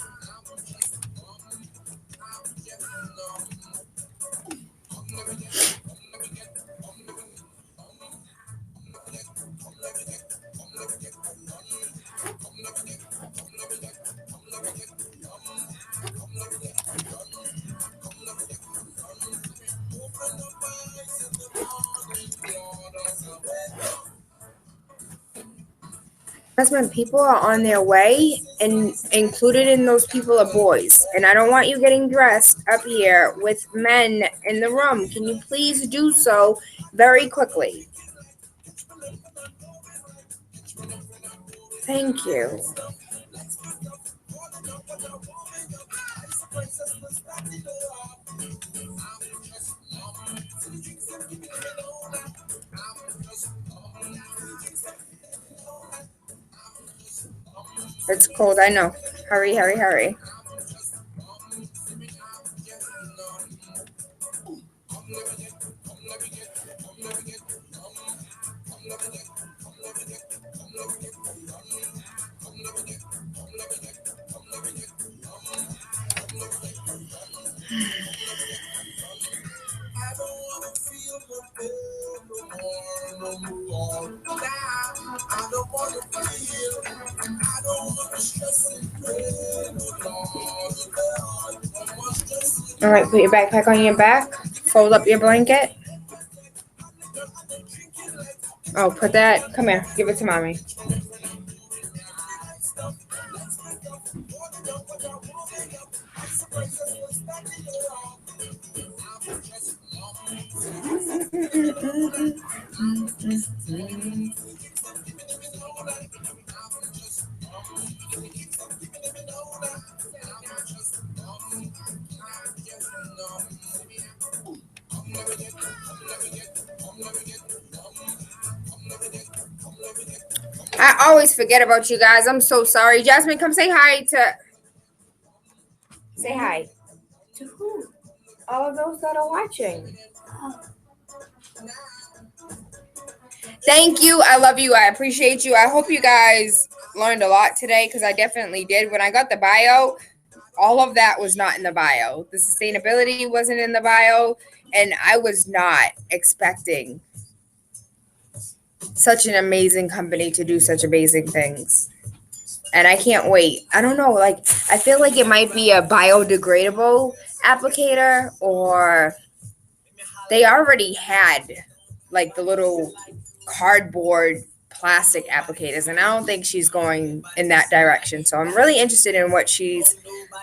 Jasmine, people are on their way, and included in those people are boys. And I don't want you getting dressed up here with men in the room. Can you please do so very quickly? Thank you. It's cold, I know. Hurry, hurry, hurry. All right, put your backpack on your back. Fold up your blanket. Oh, put that. Come here. Give it to mommy. I always forget about you guys. I'm so sorry. Jasmine, come say hi to. Say hi. To who? All of those that are watching. Thank you. I love you. I appreciate you. I hope you guys learned a lot today because I definitely did. When I got the bio, all of that was not in the bio. The sustainability wasn't in the bio, and I was not expecting such an amazing company to do such amazing things. And I can't wait. I don't know, like I feel like it might be a biodegradable applicator, or they already had like the little cardboard plastic applicators, and I don't think she's going in that direction. So I'm really interested in what she's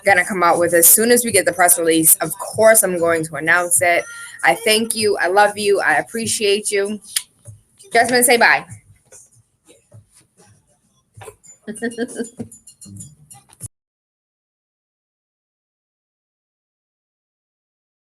gonna come out with as soon as we get the press release. Of course, I'm going to announce it. I thank you. I love you. I appreciate you. Jasmine, say bye.